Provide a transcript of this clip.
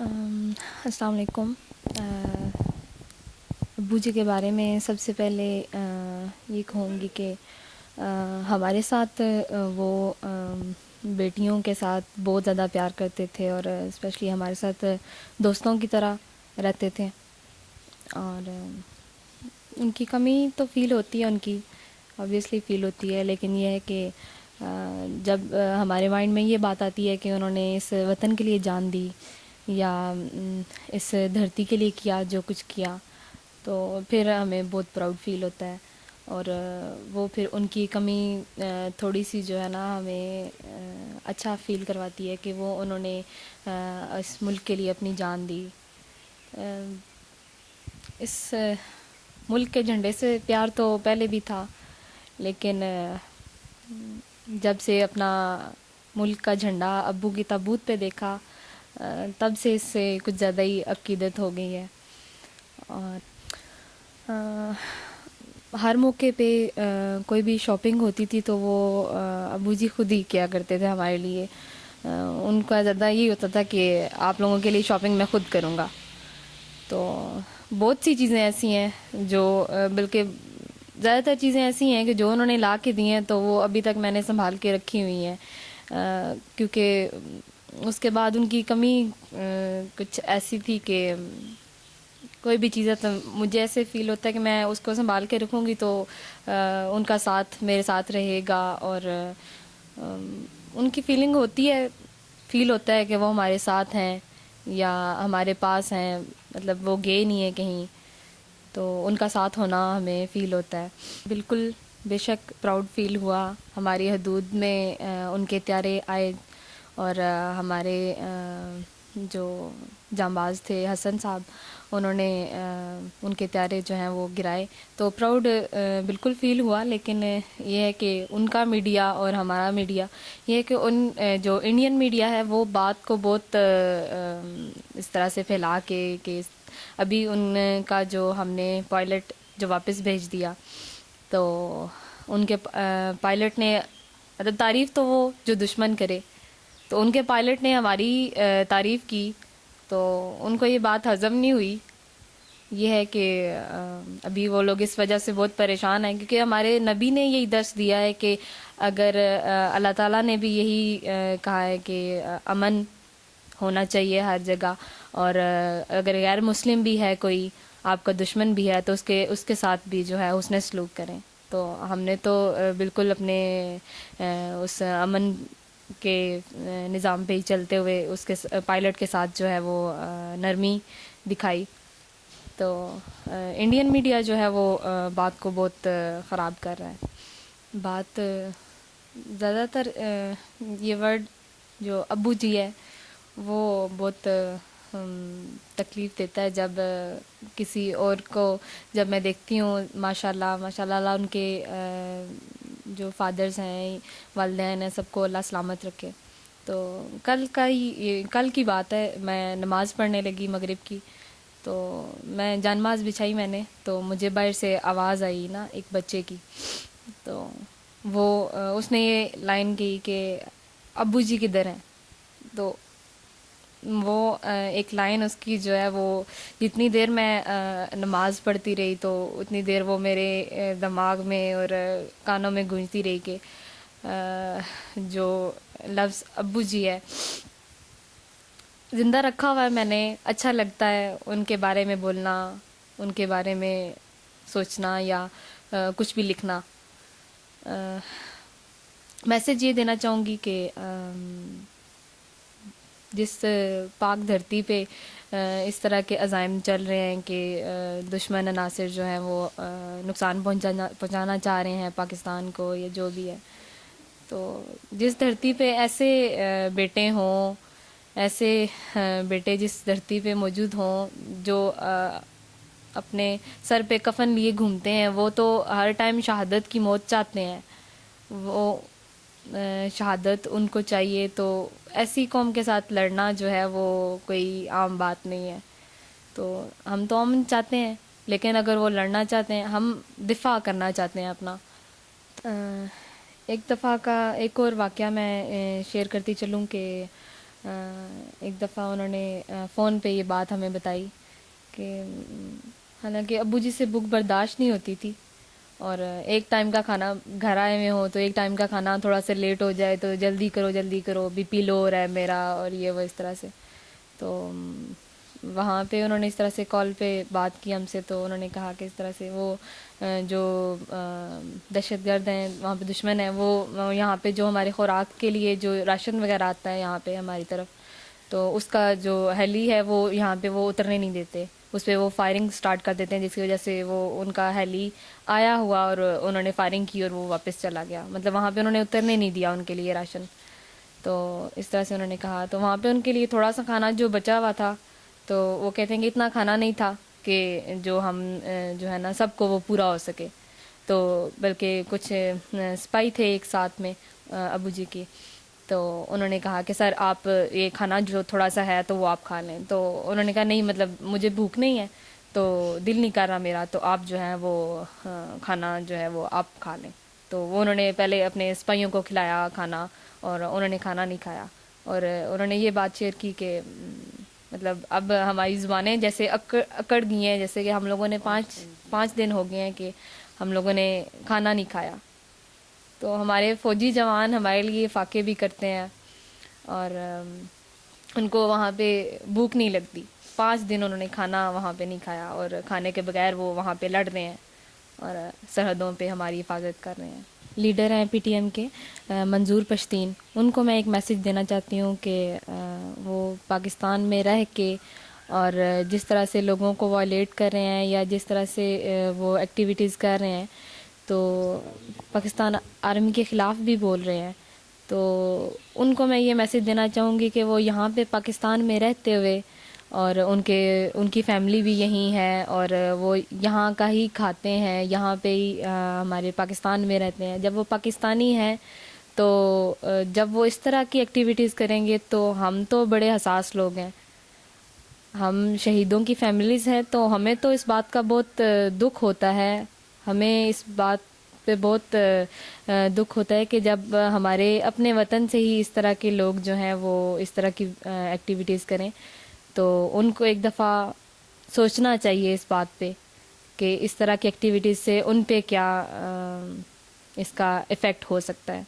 السلام علیکم. ابو جی کے بارے میں سب سے پہلے یہ کہوں گی کہ ہمارے ساتھ وہ بیٹیوں کے ساتھ بہت زیادہ پیار کرتے تھے اور اسپیشلی ہمارے ساتھ دوستوں کی طرح رہتے تھے. اور ان کی کمی تو فیل ہوتی ہے، ان کی آبویسلی فیل ہوتی ہے، لیکن یہ ہے کہ جب ہمارے مائنڈ میں یہ بات آتی ہے کہ انہوں نے اس وطن کے لیے جان دی یا اس دھرتی کے لیے کیا جو کچھ کیا، تو پھر ہمیں بہت پراؤڈ فیل ہوتا ہے. اور وہ پھر ان کی کمی تھوڑی سی جو ہے نا ہمیں اچھا فیل کرواتی ہے کہ وہ انہوں نے اس ملک کے لیے اپنی جان دی. اس ملک کے جھنڈے سے پیار تو پہلے بھی تھا، لیکن جب سے اپنا ملک کا جھنڈا ابو کی تابوت پہ دیکھا تب سے اس سے کچھ زیادہ ہی عقیدت ہو گئی ہے. اور ہر موقع پہ کوئی بھی شاپنگ ہوتی تھی تو وہ ابو جی خود ہی کیا کرتے تھے ہمارے لیے. ان کا زیادہ یہی ہوتا تھا کہ آپ لوگوں کے لیے شاپنگ میں خود کروں گا. تو بہت سی چیزیں ایسی ہیں جو بلکہ زیادہ تر چیزیں ایسی ہیں کہ جو انہوں نے لا کے دی ہیں تو وہ ابھی تک میں نے سنبھال کے رکھی ہوئی ہیں، کیونکہ اس کے بعد ان کی کمی کچھ ایسی تھی کہ کوئی بھی چیز ہے تو مجھے ایسے فیل ہوتا ہے کہ میں اس کو سنبھال کے رکھوں گی تو ان کا ساتھ میرے ساتھ رہے گا. اور ان کی فیلنگ ہوتی ہے، فیل ہوتا ہے کہ وہ ہمارے ساتھ ہیں یا ہمارے پاس ہیں، مطلب وہ گئے نہیں ہیں کہیں، تو ان کا ساتھ ہونا ہمیں فیل ہوتا ہے. بالکل بے شک پراؤڈ فیل ہوا. ہماری حدود میں ان کے پیارے آئے اور ہمارے جو جانباز تھے حسن صاحب، انہوں نے ان کے پیارے جو ہیں وہ گرائے، تو پراؤڈ بالکل فیل ہوا. لیکن یہ ہے کہ ان کا میڈیا اور ہمارا میڈیا، یہ ہے کہ ان جو انڈین میڈیا ہے وہ بات کو بہت اس طرح سے پھیلا کے کہ ابھی ان کا جو ہم نے پائلٹ جو واپس بھیج دیا تو ان کے پائلٹ نے مطلب تعریف تو وہ جو دشمن کرے، تو ان کے پائلٹ نے ہماری تعریف کی تو ان کو یہ بات ہضم نہیں ہوئی. یہ ہے کہ ابھی وہ لوگ اس وجہ سے بہت پریشان ہیں، کیونکہ ہمارے نبی نے یہی درس دیا ہے کہ اگر اللہ تعالیٰ نے بھی یہی کہا ہے کہ امن ہونا چاہیے ہر جگہ، اور اگر غیر مسلم بھی ہے کوئی آپ کا دشمن بھی ہے تو اس کے ساتھ بھی جو ہے حسن سلوک کریں. تو ہم نے تو بالکل اپنے اس امن کے نظام پہ ہی چلتے ہوئے اس کے پائلٹ کے ساتھ جو ہے وہ نرمی دکھائی. تو انڈین میڈیا جو ہے وہ بات کو بہت خراب کر رہا ہے. بات زیادہ تر یہ ورڈ جو ابو جی ہے وہ بہت تکلیف دیتا ہے جب کسی اور کو جب میں دیکھتی ہوں. ماشاء اللہ ان کے جو فادرز ہیں، والدین ہیں، سب کو اللہ سلامت رکھے. تو کل کی بات ہے، میں نماز پڑھنے لگی مغرب کی، تو میں جانماز بچھائی میں نے، تو مجھے باہر سے آواز آئی نا ایک بچے کی، تو وہ اس نے یہ لائن کی کہ ابو جی کدھر ہیں. تو وہ ایک لائن اس کی جو ہے وہ جتنی دیر میں نماز پڑھتی رہی تو اتنی دیر وہ میرے دماغ میں اور کانوں میں گونجتی رہی کہ جو لفظ ابو جی ہے زندہ رکھا ہوا ہے میں نے. اچھا لگتا ہے ان کے بارے میں بولنا، ان کے بارے میں سوچنا یا کچھ بھی لکھنا. میسج یہ دینا چاہوں گی کہ جس پاک دھرتی پہ اس طرح کے عزائم چل رہے ہیں کہ دشمن عناصر جو ہیں وہ نقصان پہنچانا چاہ رہے ہیں پاکستان کو یا جو بھی ہے، تو جس دھرتی پہ ایسے بیٹے ہوں، ایسے بیٹے جس دھرتی پہ موجود ہوں جو اپنے سر پہ کفن لیے گھومتے ہیں، وہ تو ہر ٹائم شہادت کی موت چاہتے ہیں. وہ شہادت ان کو چاہیے، تو ایسی قوم کے ساتھ لڑنا جو ہے وہ کوئی عام بات نہیں ہے. تو ہم تو امن چاہتے ہیں، لیکن اگر وہ لڑنا چاہتے ہیں، ہم دفاع کرنا چاہتے ہیں اپنا. ایک دفعہ کا ایک اور واقعہ میں شیئر کرتی چلوں کہ ایک دفعہ انہوں نے فون پہ یہ بات ہمیں بتائی کہ حالانکہ ابو جی سے بھوک برداشت نہیں ہوتی تھی، اور ایک ٹائم کا کھانا گھر آئے ہوئے ہوں تو ایک ٹائم کا کھانا تھوڑا سا لیٹ ہو جائے تو جلدی کرو بی پی لو ہو رہا ہے میرا، اور یہ وہ اس طرح سے. تو وہاں پہ انہوں نے اس طرح سے کال پہ بات کی ہم سے، تو انہوں نے کہا کہ اس طرح سے وہ جو دہشت گرد ہیں وہاں پہ دشمن ہیں، وہ یہاں پہ جو ہمارے خوراک کے لیے جو راشن وغیرہ آتا ہے یہاں پہ ہماری طرف، تو اس کا جو ہیلی ہے وہ یہاں پہ وہ اترنے نہیں دیتے، اس پہ وہ فائرنگ سٹارٹ کر دیتے ہیں، جس کی وجہ سے وہ ان کا ہیلی آیا ہوا اور انہوں نے فائرنگ کی اور وہ واپس چلا گیا. مطلب وہاں پہ انہوں نے اترنے نہیں دیا ان کے لیے راشن. تو اس طرح سے انہوں نے کہا، تو وہاں پہ ان کے لیے تھوڑا سا کھانا جو بچا ہوا تھا، تو وہ کہتے ہیں کہ اتنا کھانا نہیں تھا کہ جو ہم جو ہے نا سب کو وہ پورا ہو سکے. تو بلکہ کچھ سپاہی تھے ایک ساتھ میں ابو جی کی، تو انہوں نے کہا کہ سر آپ یہ کھانا جو تھوڑا سا ہے تو وہ آپ کھا لیں. تو انہوں نے کہا نہیں، مطلب مجھے بھوک نہیں ہے، تو دل نہیں کر رہا میرا، تو آپ جو ہے وہ کھانا جو ہے وہ آپ کھا لیں. تو وہ انہوں نے پہلے اپنے سپاہیوں کو کھلایا کھانا، اور انہوں نے کھانا نہیں کھایا. اور انہوں نے یہ بات شیئر کی کہ مطلب اب ہماری زبانیں جیسے اکڑ گئی ہیں، جیسے کہ ہم لوگوں نے پانچ دن ہو گئے ہیں کہ ہم لوگوں نے کھانا نہیں کھایا. تو ہمارے فوجی جوان ہمارے لیے فاقے بھی کرتے ہیں، اور ان کو وہاں پہ بھوک نہیں لگتی. 5 دن انہوں نے کھانا وہاں پہ نہیں کھایا، اور کھانے کے بغیر وہ وہاں پہ لڑ رہے ہیں اور سرحدوں پہ ہماری حفاظت کر رہے ہیں. لیڈر ہیں پی ٹی ایم کے منظور پشتین، ان کو میں ایک میسج دینا چاہتی ہوں کہ وہ پاکستان میں رہ کے اور جس طرح سے لوگوں کو وائلیٹ کر رہے ہیں یا جس طرح سے وہ ایکٹیویٹیز کر رہے ہیں، تو پاکستان آرمی کے خلاف بھی بول رہے ہیں. تو ان کو میں یہ میسج دینا چاہوں گی کہ وہ یہاں پہ پاکستان میں رہتے ہوئے، اور ان کی فیملی بھی یہیں ہے، اور وہ یہاں کا ہی کھاتے ہیں، یہاں پہ ہی ہمارے پاکستان میں رہتے ہیں. جب وہ پاکستانی ہیں تو جب وہ اس طرح کی ایکٹیویٹیز کریں گے تو ہم تو بڑے حساس لوگ ہیں، ہم شہیدوں کی فیملیز ہیں، تو ہمیں تو اس بات کا بہت دکھ ہوتا ہے. ہمیں اس بات پہ بہت دکھ ہوتا ہے کہ جب ہمارے اپنے وطن سے ہی اس طرح کے لوگ جو ہیں وہ اس طرح کی ایکٹیویٹیز کریں. تو ان کو ایک دفعہ سوچنا چاہیے اس بات پہ کہ اس طرح کی ایکٹیویٹیز سے ان پہ کیا اس کا افیکٹ ہو سکتا ہے.